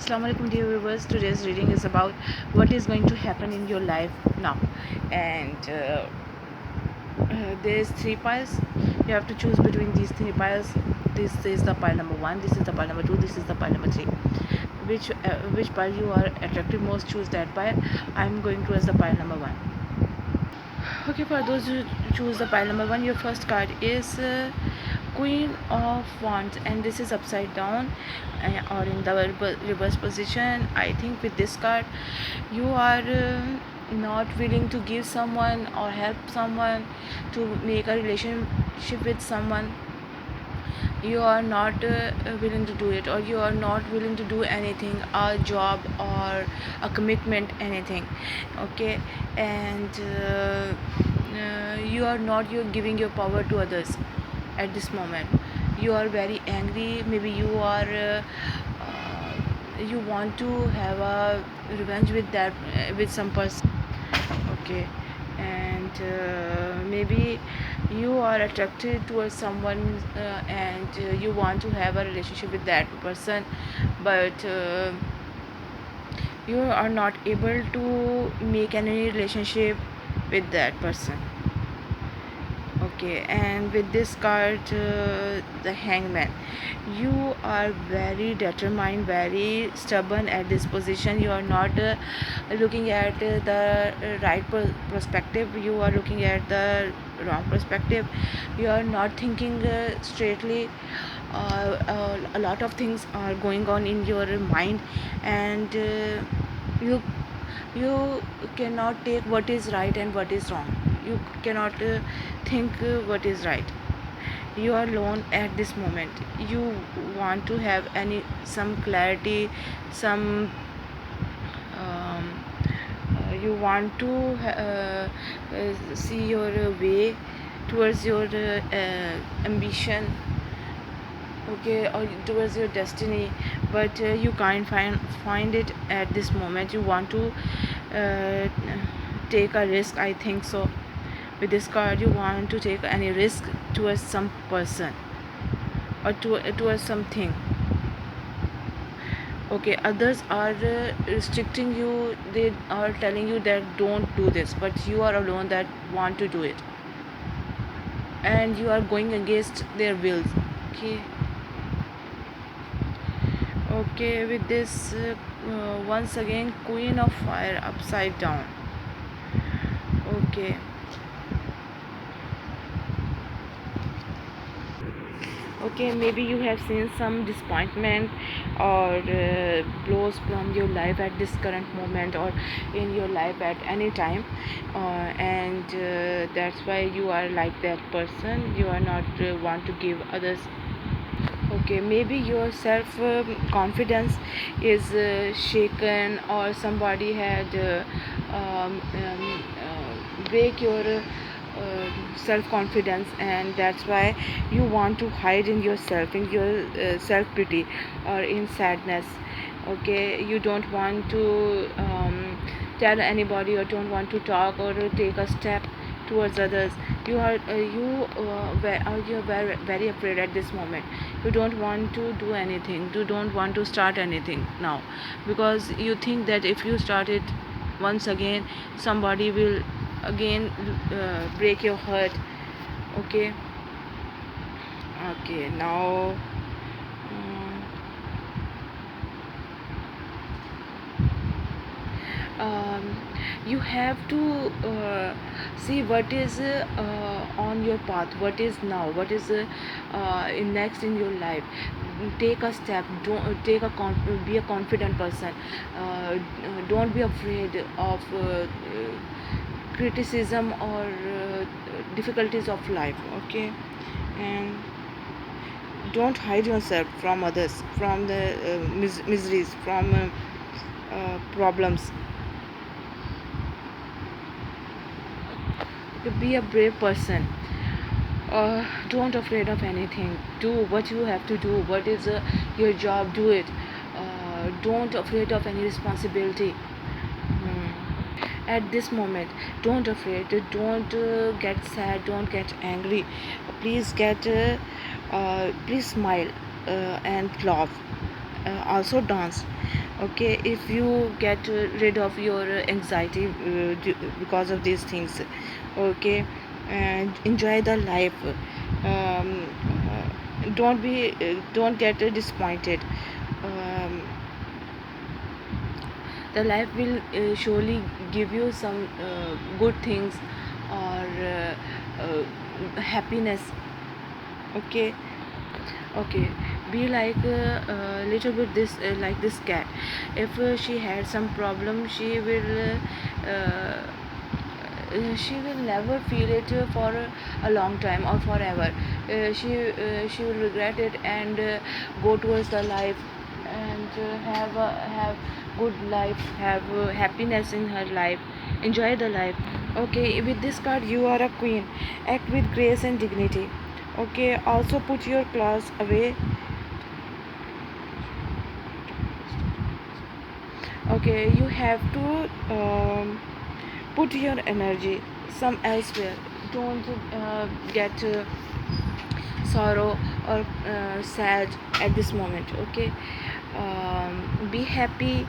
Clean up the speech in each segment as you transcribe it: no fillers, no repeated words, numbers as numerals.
Assalamu alaikum dear viewers. Today's reading is about what is going to happen in your life now, and there's three piles. You have to choose between these three piles. This is the pile number one. This is the pile number two. This is the pile number three. Which pile you are attracted most? Choose that pile. I'm going towards the pile number one. Okay, for those who choose the pile number one, your first card is Queen of Wands, and this is upside down or in the reverse position. I think with this card you are not willing to give someone or help someone to make a relationship with someone. You are not willing to do it, or you are not willing to do anything, a job or a commitment, anything. Okay, and you're giving your power to others at this moment. You are very angry. Maybe you want to have a revenge with that with some person. Okay, and maybe you are attracted towards someone, and you want to have a relationship with that person, but you are not able to make any relationship with that person. Okay, and with this card, the Hangman, you are very determined, very stubborn at this position. You are not looking at the right perspective. You are looking at the wrong perspective. You are not thinking straightly. A lot of things are going on in your mind, and you you cannot take what is right and what is wrong. You cannot think what is right. You are alone at this moment. You want to have some clarity, some you want to see your way towards your ambition, okay, or towards your destiny, but you can't find it at this moment. You want to uh, take a risk, I think so. With this card, you want to take any risk towards some person or towards something. Okay, others are restricting you. They are telling you that don't do this, but you are alone that want to do it, and you are going against their wills. Okay, okay, with this once again, Queen of Fire upside down. Okay, okay, maybe you have seen some disappointment or blows from your life at this current moment, or in your life at any time, and that's why you are like that person. You are not want to give others. Okay, maybe your self confidence is shaken, or somebody had break your self confidence, and that's why you want to hide in yourself, in your self pity or in sadness. Okay, you don't want to tell anybody, or don't want to talk or take a step towards others. You're very afraid at this moment. You don't want to do anything. You don't want to start anything now, because you think that if you start it once again, somebody will again break your heart. Okay, okay, now um, you have to see what is on your path, what is now, what is in next in your life. Take a step. Don't be a confident person. Don't be afraid of criticism or difficulties of life. Okay, and don't hide yourself from others, from the miseries, from problems. Be a brave person. Don't afraid of anything. Do what you have to do. What is your job, do it. Don't afraid of any responsibility. At this moment, don't afraid. Don't get sad, don't get angry. Please smile and laugh. Also dance. Okay, if you get rid of your anxiety because of these things, okay, and enjoy the life. Don't get disappointed. um, the life will surely give you some good things or happiness. Okay, okay, be like little bit this like this cat. If she had some problem, she will never feel it for a long time or forever. She will regret it and go towards the life and have good life, have happiness in her life, enjoy the life. Okay, with this card you are a queen. Act with grace and dignity. Okay, also put your claws away. Okay, you have to put your energy some elsewhere. Don't get sorrow or sad at this moment. Okay, be happy,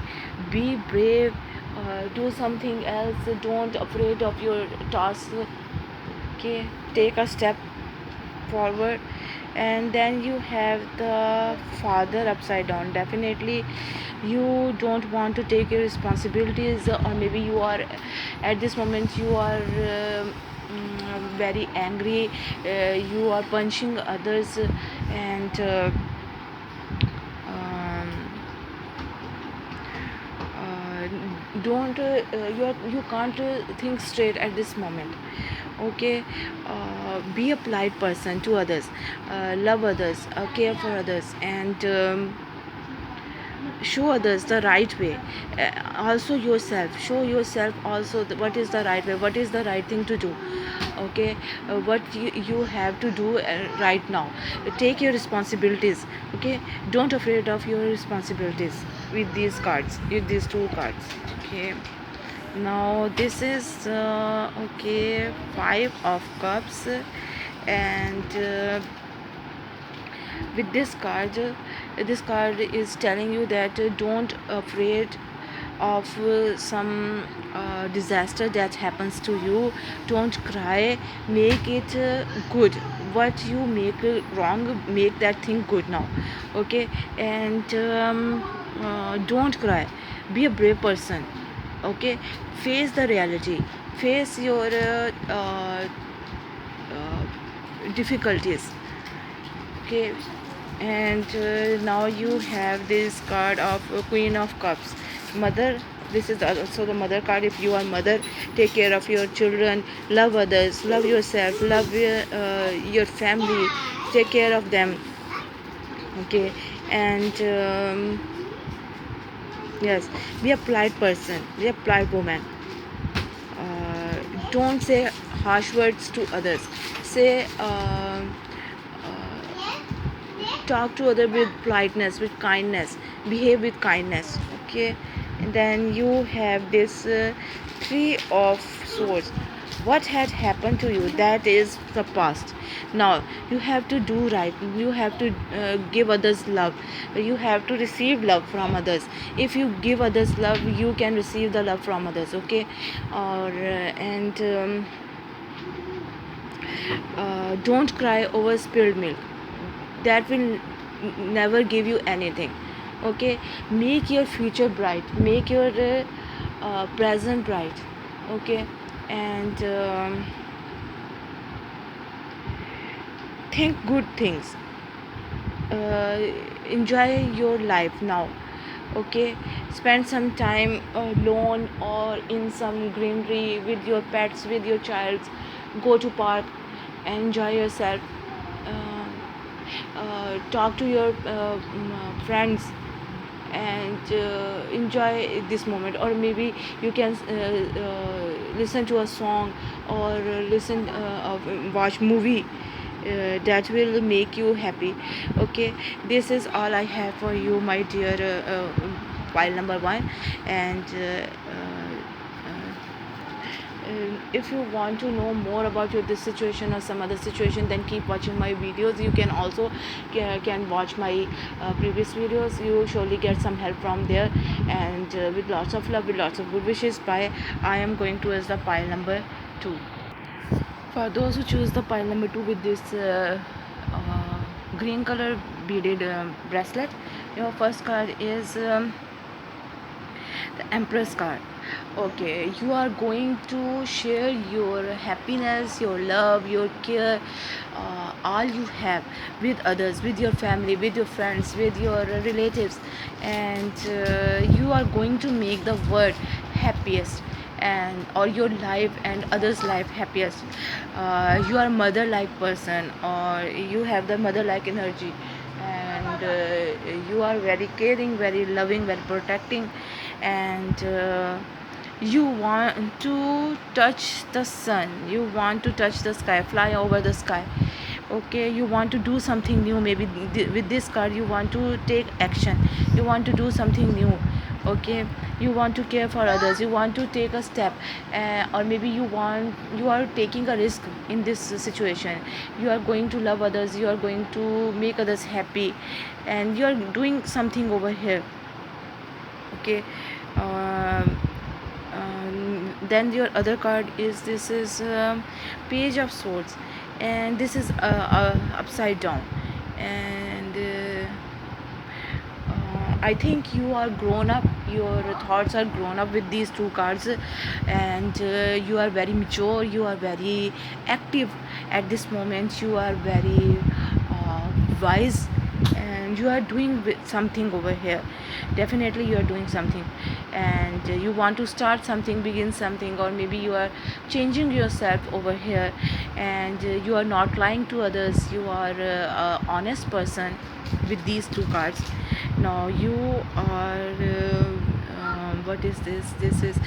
be brave, do something else. Don't afraid of your task. Okay, take a step forward. And then you have the father upside down. Definitely you don't want to take your responsibilities, or maybe you are at this moment you are very angry, you are punching others, and um, uh, don't you can't think straight at this moment. Okay, be a polite person to others, love others, care for others, and show others the right way. Also yourself, show yourself also what is the right way, what is the right thing to do. Okay, what you have to do right now. Take your responsibilities. Okay, don't afraid of your responsibilities with these cards, with these two cards. Okay, now this is okay, 5 of cups, and with this card is telling you that don't afraid of some disaster that happens to you. Don't cry, make it good. What you make wrong, make that thing good now. Okay, and don't cry, be a brave person. Okay, face the reality, face your difficulties. Okay, and now you have this card of Queen of Cups, mother. This is also the mother card. If you are mother, take care of your children, love others, love yourself, love your family, take care of them. Okay, and yes, be a polite person, be a polite woman. Don't say harsh words to others. Say talk to other with politeness, with kindness, behave with kindness. Okay, and then you have this 3 of swords. What had happened to you, that is the past. Now you have to do right, you have to give others love, you have to receive love from others. If you give others love, you can receive the love from others. Okay, or and don't cry over spilled milk. That will never give you anything. Okay, make your future bright, make your present bright. Okay, and think good things. uh, Enjoy your life now. Okay, spend some time alone or in some greenery with your pets, with your child. Go to park and enjoy yourself. uh, Talk to your friends and enjoy this moment. Or maybe you can listen to a song, or watch movie that will make you happy. Okay, this is all I have for you, my dear pile number 1. And if you want to know more about this situation or some other situation, then keep watching my videos. You can also can watch my previous videos. You surely get some help from there. And with lots of love, with lots of good wishes, bye. I am going towards the pile number 2. For those who choose the pile number 2 with this green color beaded bracelet, your first card is the Empress card. Okay, you are going to share your happiness, your love, your care, all you have with others, with your family, with your friends, with your relatives, and you are going to make the world happiest, and or your life and others life happiest. You are mother like person, or you have the mother like energy, and you are very caring, very loving, very protecting, and you want to touch the sun, you want to touch the sky, fly over the sky. Okay, you want to do something new. Maybe with this card you want to take action, you want to do something new. Okay, you want to care for others, you want to take a step, or maybe you are taking a risk in this situation. You are going to love others, you are going to make others happy, and you are doing something over here. Okay, um, then your other card is, this is Page of Swords, and this is upside down. And I think you are grown up, your thoughts are grown up with these two cards, and you are very mature, you are very active at this moment, you are very wise, and you are doing something over here. Definitely you are doing something, and you want to start something, begin something, or maybe you are changing yourself over here, and you are not lying to others, you are a honest person with these two cards. Now you are what is this? This is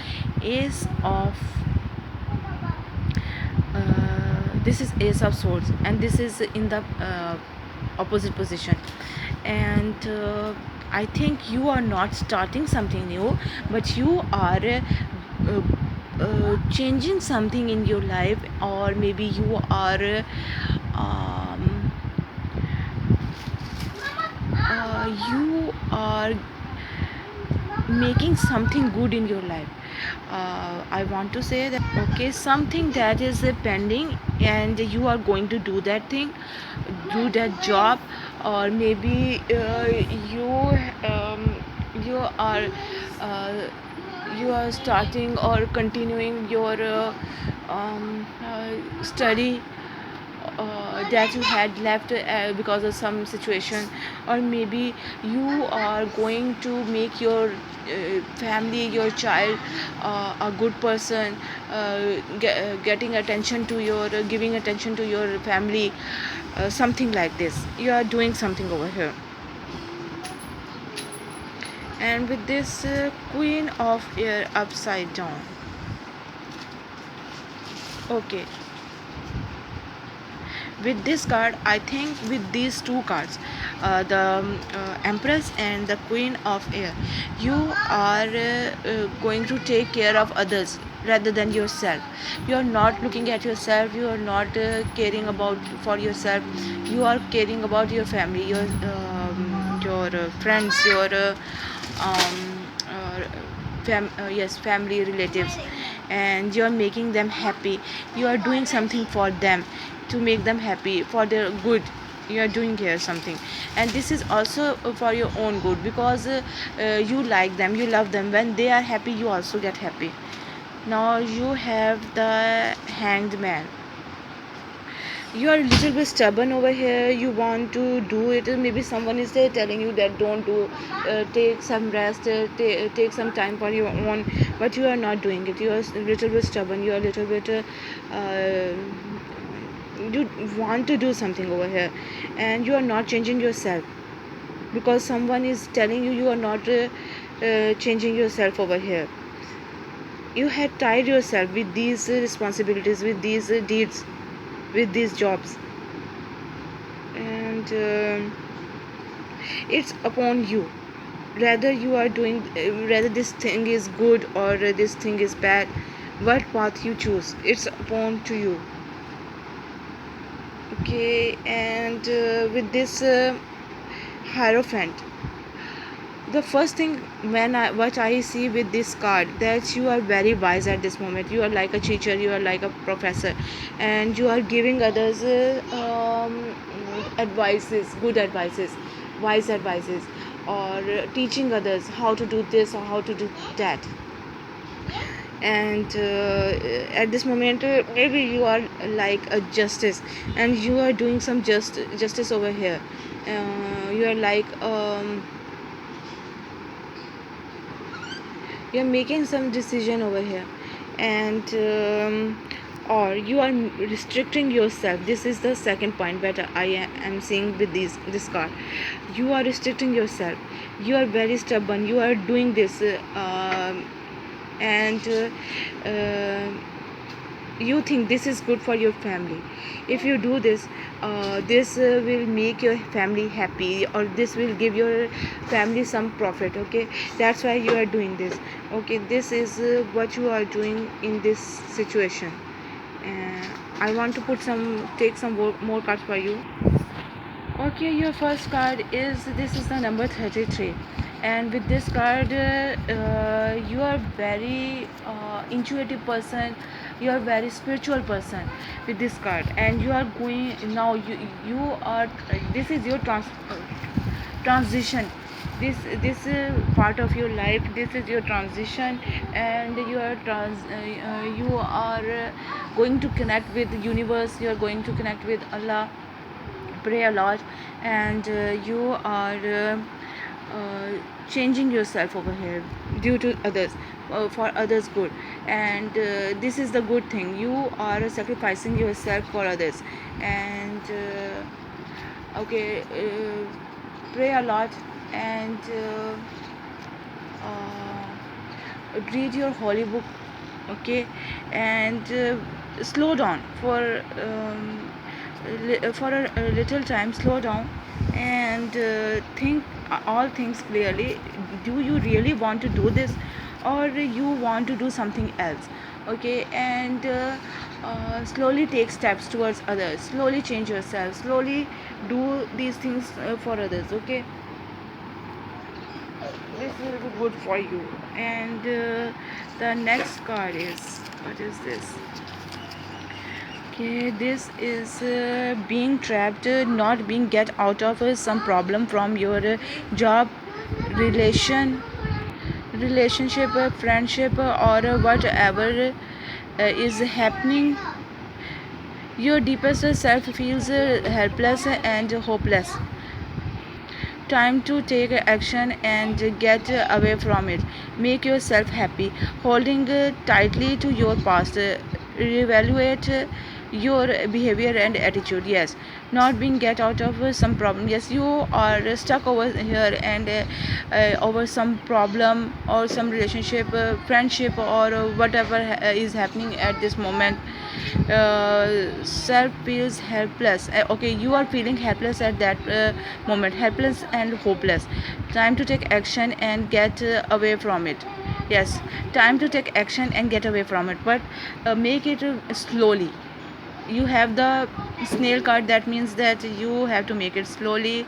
Ace of this is Ace of Swords, and this is in the opposite position. And I think you are not starting something new, but you are changing something in your life, or maybe you are you are making something good in your life. I want to say that, okay, something that is pending, and you are going to do that thing, do that job, or maybe you are uh, you are starting or continuing your study that you had left because of some situation, or maybe you are going to make your family, your child, a good person, getting attention to your giving attention to your family, something like this. You are doing something over here. And with this Queen of Air upside down. Okay, with this card, I think with these two cards, the Empress and the Queen of Air, you are going to take care of others rather than yourself. You are not looking at yourself, you are not caring about for yourself, you are caring about your family, your friends, your yes, family, relatives, and you are making them happy. You are doing something for them to make them happy, for their good. You are doing here something, and this is also for your own good, because you like them, you love them. When they are happy, you also get happy. Now you have the Hanged Man. You are a little bit stubborn over here, you want to do it. Maybe someone is there telling you that don't do, take some rest, take some time for your own, but you are not doing it. You are a little bit stubborn, you are a little bit you want to do something over here, and you are not changing yourself because someone is telling you, you are not changing yourself over here. You had tied yourself with these responsibilities, with these deeds, with these jobs, and it's upon you. Rather you are doing, rather this thing is good or this thing is bad, what path you choose, it's upon to you. Okay, and with this hierophant, the first thing what I see with this card, that you are very wise at this moment. You are like a teacher, you are like a professor, and you are giving others advices, good advices, wise advices, or teaching others how to do this or how to do that. And at this moment, maybe you are like a justice, and you are doing some justice over here. You are like you're making some decision over here, and or you are restricting yourself. This is the second point that I am seeing with this card. You are restricting yourself, you are very stubborn, you are doing this and you think this is good for your family. If you do this, this will make your family happy, or this will give your family some profit. Okay, that's why you are doing this. Okay, this is what you are doing in this situation. I want to take some more cards for you. Okay, your first card is, this is the number 33, and with this card you are very intuitive person, you are very spiritual person with this card, and you are going now, you are this is your transition. This part of your life, this is your transition, and you are going to connect with the universe, you are going to connect with Allah, pray a lot, and you are changing yourself over here due to others, for others good. And this is the good thing, you are sacrificing yourself for others. And okay, pray a lot, and read your holy book. Okay, and slow down for a little time, slow down, and think all things clearly. Do you really want to do this, or you want to do something else? Okay, and slowly take steps towards others, slowly change yourself, slowly do these things for others. Okay, this will be good for you. And the next card is, what is this? Okay, this is being trapped, not being get out of some problem from your job, relationship, friendship, or whatever is happening. Your deepest self feels helpless and hopeless. Time to take action and get away from it. Make yourself happy, holding tightly to your past. Reevaluate your behavior and attitude. Yes, not being get out of some problem. Yes, you are stuck over here, and over some problem or some relationship, friendship, or whatever is happening at this moment. Self feels helpless. Okay, you are feeling helpless at that moment, helpless and hopeless. Time to take action and get away from it. Yes, time to take action and get away from it, but make it slowly. You have the snail card, that means that you have to make it slowly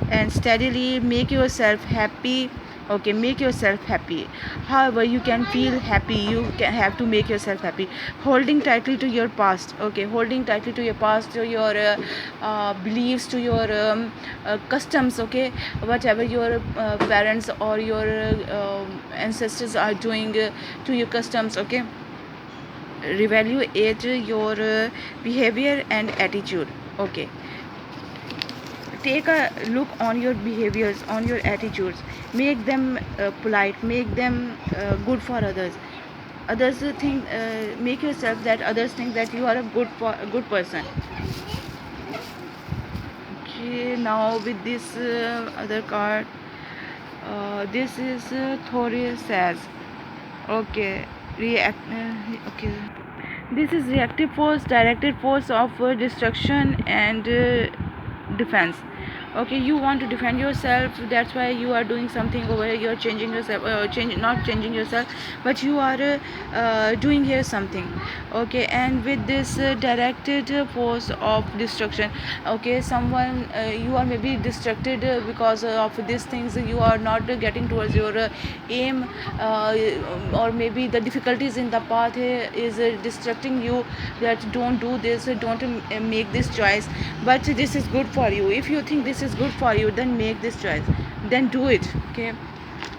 and steadily. Make yourself happy. Okay, make yourself happy. However you can feel happy, you can have to make yourself happy. Holding tightly to your past. Okay, holding tightly to your past, to your beliefs, to your customs. Okay, whatever your parents or your ancestors are doing to your customs. Okay, reevaluate your behavior and attitude. Okay, take a look on your behaviors, on your attitudes. Make them polite, make them good for others. Others think, make yourself that others think that you are a good person. Okay, now with this other card, this is Thori says. Okay, okay, this is reactive force, directed force of destruction and defense. Okay, you want to defend yourself, that's why you are doing something over here. You're changing yourself, not changing yourself, but you are doing here something. Okay, and with this directed force of destruction. Okay, someone, you are maybe distracted because of these things. You are not getting towards your aim, or maybe the difficulties in the path is distracting you, that don't do this, don't make this choice, but this is good for you. If you think this is good for you, then make this choice, then do it. Okay,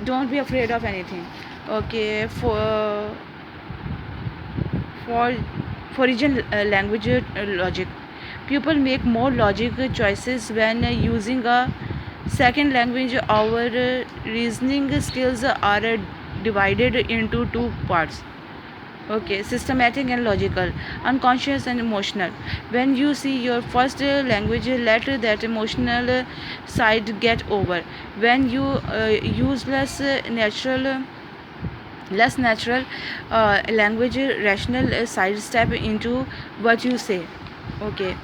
don't be afraid of anything. Okay, for foreign language logic, people make more logic choices when using a second language. Our reasoning skills are divided into two parts. Okay, systematic and logical, unconscious and emotional. When you see your first language, let that emotional side get over. When you use less natural language, rational side step into what you say. Okay,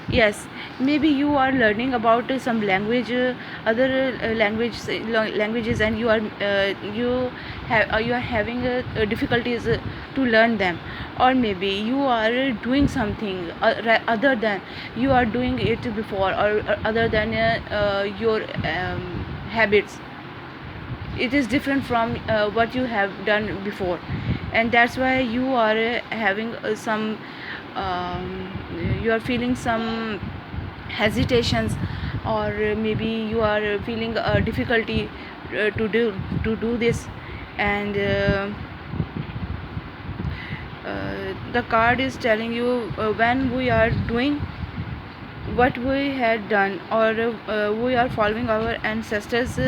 yes, maybe you are learning about some language, other languages, and you are having difficulties to learn them. Or maybe you are doing something other than you are doing it before, or other than your habits. It is different from what you have done before, and that's why you are having some you are feeling some hesitations, or maybe you are feeling a difficulty to do this. And the card is telling you, when we are doing what we had done, or we are following our ancestors,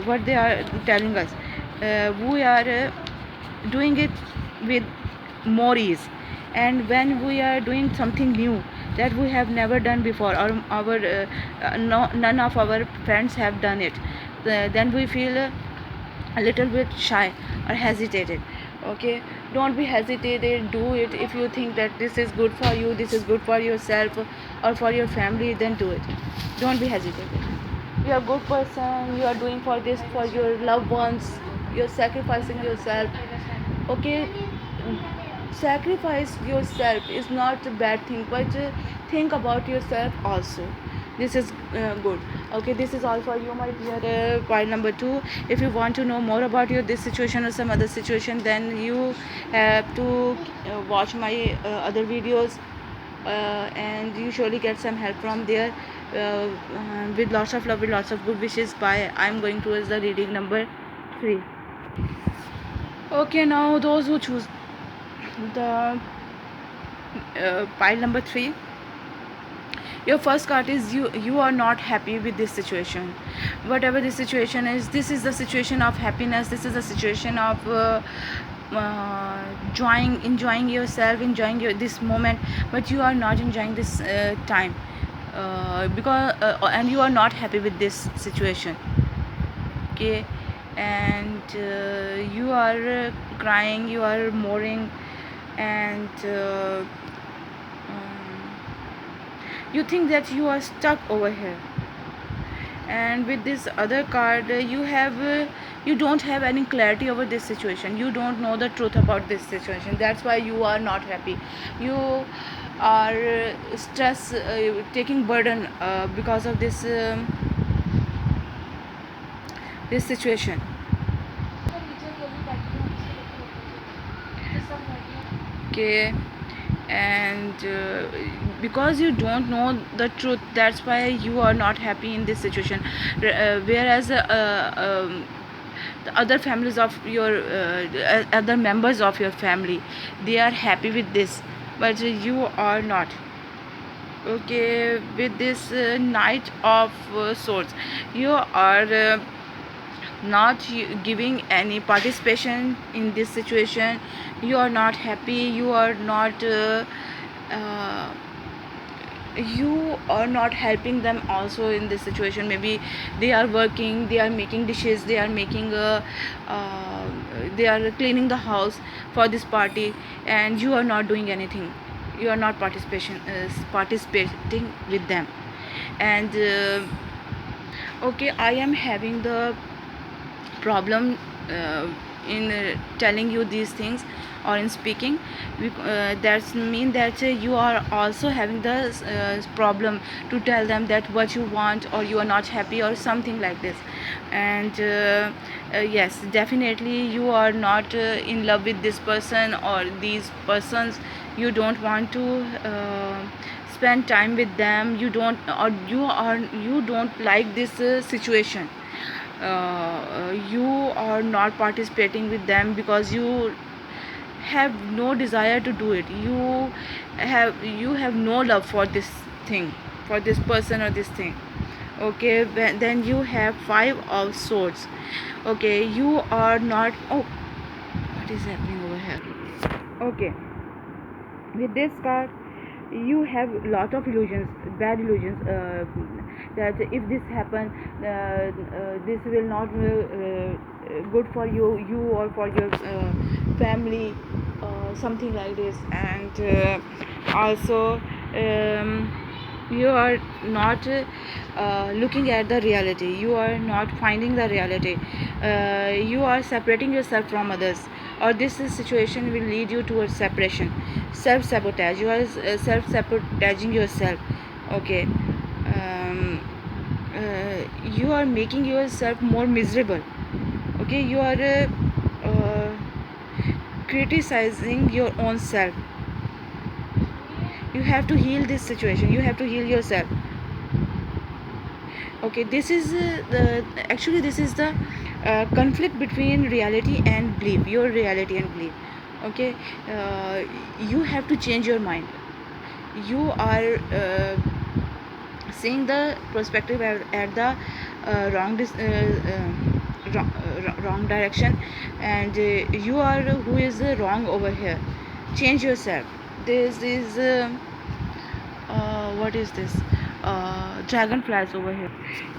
what they are telling us, we are doing it with more ease. And when we are doing something new that we have never done before, or our no, none of our friends have done it, then we feel a little bit shy or hesitated. Okay, don't be hesitated, do it. If you think that this is good for you, this is good for yourself or for your family, then do it. Don't be hesitated. You are a good person, you are doing for this for your loved ones, you're sacrificing yourself. Okay, sacrifice yourself is not a bad thing, but think about yourself also. This is good. Okay, this is all for you, my dear. Point number 2, if you want to know more about your this situation or some other situation, then you have to watch my other videos, and you surely get some help from there. With lots of love, with lots of good wishes. Bye. I'm going towards the reading number 3. Okay, now those who choose the pile number 3, your first card is you are not happy with this situation. Whatever the situation is, this is the situation of happiness, this is the situation of enjoying yourself, enjoying this moment, but you are not enjoying this time, because and you are not happy with this situation. Okay, and you are crying, you are mourning, and you think that you are stuck over here. And with this other card, you don't have any clarity over this situation, you don't know the truth about this situation, that's why you are not happy. You are stress, taking burden because of this situation. Okay, and because you don't know the truth, that's why you are not happy in this situation. Whereas the other families of your other members of your family, they are happy with this, but you are not. Okay, with this knight of swords, you are not giving any participation in this situation. You are not happy, you are not uh, you are not helping them also in this situation. Maybe they are working, they are making dishes, they are making they are cleaning the house for this party, and you are not doing anything, you are not participating with them. And okay, I am having the problem in telling you these things or in speaking. That's mean that you are also having the problem to tell them that what you want, or you are not happy or something like this. And yes, definitely you are not in love with this person or these persons. You don't want to spend time with them. You don't, or you don't like this situation. You are not participating with them because you have no desire to do it. You have no love for this thing, for this person or this thing. Okay, then you have five of swords. Okay, you are not, oh, what is happening over here? Okay, with this card you have lot of illusions, bad illusions, that if this happen, this will not good for you or for your family, something like this. And also, you are not looking at the reality. You are not finding the reality. You are separating yourself from others, or this situation will lead you towards separation. Self-sabotage. You are self-sabotaging yourself. Okay. You are making yourself more miserable. Okay, you are criticizing your own self. You have to heal this situation. You have to heal yourself. Okay, this is this is the conflict between reality and belief, your reality and belief. Okay, you have to change your mind. You are seeing the perspective at the wrong direction. And you are who is wrong over here. Change yourself. This is what is this? Dragonflies over here.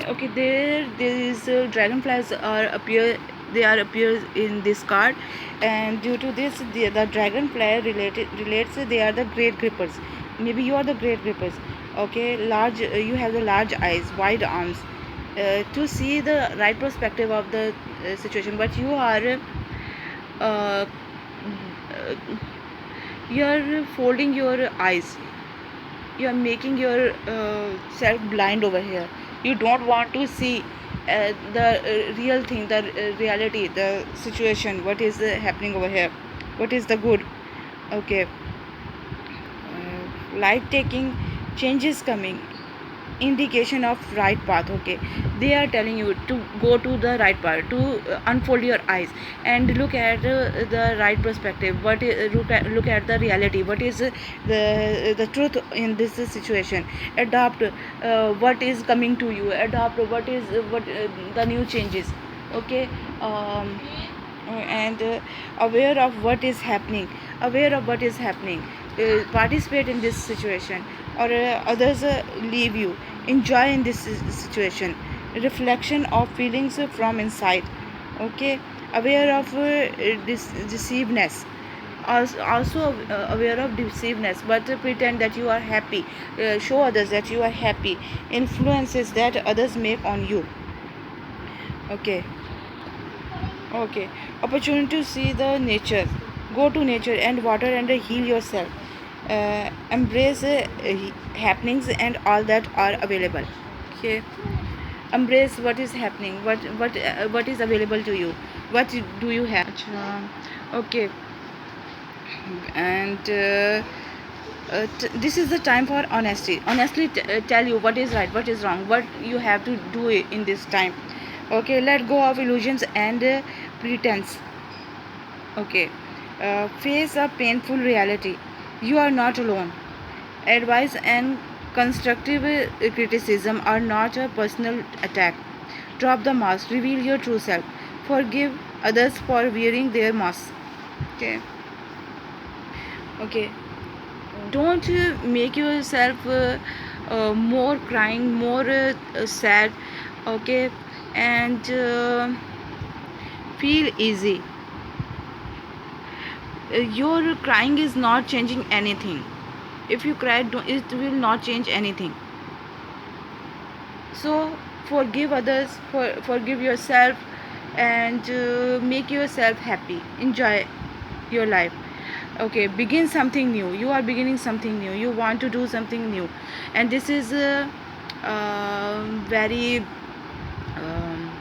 Okay, there is dragonflies are appear. They are appears in this card, and due to this, the dragonfly relates. They are the great grippers. Maybe you are the great grippers. Okay, large. You have the large eyes, wide arms, to see the right perspective of the situation. But uh, you are folding your eyes. You are making your self blind over here. You don't want to see the real thing, the reality, the situation, what is happening over here, what is the good. Okay, life taking, changes coming, indication of right path. Okay, they are telling you to go to the right path, to unfold your eyes and look at the right perspective. Look at the reality, what is the truth in this situation. Adopt what is coming to you. Adopt what the new changes. Okay. And aware of what is happening. Participate in this situation, or others leave you. Enjoy in this situation. Reflection of feelings from inside. Okay, aware of deceiveness. Also aware of deceiveness, but pretend that you are happy. Show others that you are happy. Influences that others make on you. Okay. Okay, opportunity to see the nature. Go to nature and water and heal yourself. Embrace happenings and all that are available. Okay, embrace what is happening. What is available to you. What do you have? Okay, and this is the time for honesty. Honestly, tell you what is right, what is wrong, what you have to do in this time. Okay, let go of illusions and pretense. Okay, face a painful reality. You are not alone. Advice and constructive criticism are not a personal attack. Drop the mask. Reveal your true self. Forgive others for wearing their masks. Okay. Okay. Don't make yourself more crying, more sad. Okay. And feel easy. Your crying is not changing anything. If you cry, it will not change anything. So forgive others, forgive yourself, and make yourself happy, enjoy your life. Okay, begin something new. You are beginning something new, you want to do something new, and this is a very um,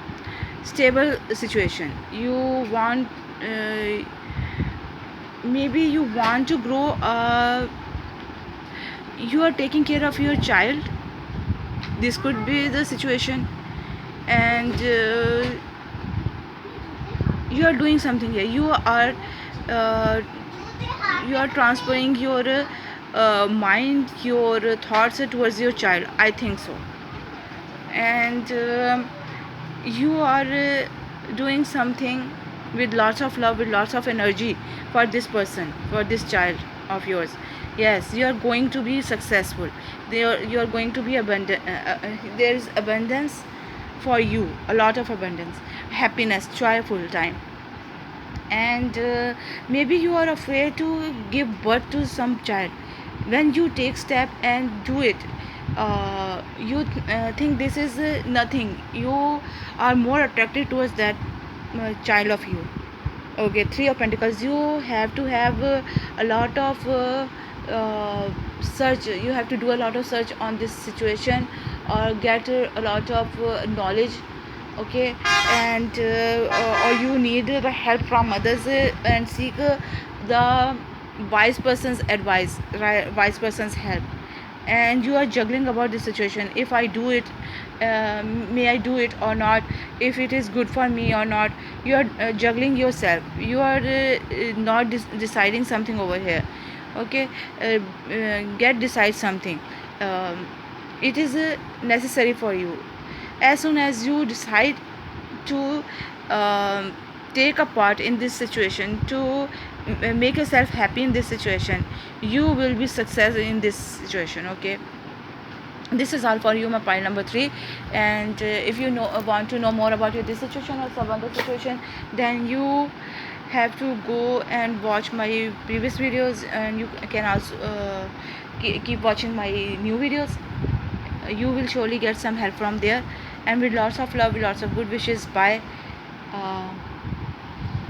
stable situation. You want maybe you want to grow, you are taking care of your child. This could be the situation, and you are doing something here. Uh, you are transferring your mind, your thoughts towards your child, I think so. And you are doing something with lots of love, with lots of energy for this person, for this child of yours. Yes, you are going to be successful. You are going to be abundant. There is abundance for you, a lot of abundance, happiness, joyful time. And maybe you are afraid to give birth to some child. When you take step and do it, you think this is nothing. You are more attracted towards that child of you. Okay, three of pentacles. You have to have a lot of search. You have to do a lot of search on this situation, or get a lot of knowledge. Okay, and or you need the help from others, and seek the wise person's advice, right, wise person's help. And you are juggling about the situation. If I do it, may I do it or not? If it is good for me or not? You are juggling yourself. You are not deciding something over here. Okay, get decide something. It is necessary for you. As soon as you decide to um, take a part in this situation, to make yourself happy in this situation, you will be success in this situation. Okay, this is all for you, my pile number 3. And if you want to know more about this situation or some other situation, then you have to go and watch my previous videos, and you can also keep watching my new videos. You will surely get some help from there, and with lots of love, with lots of good wishes. Bye.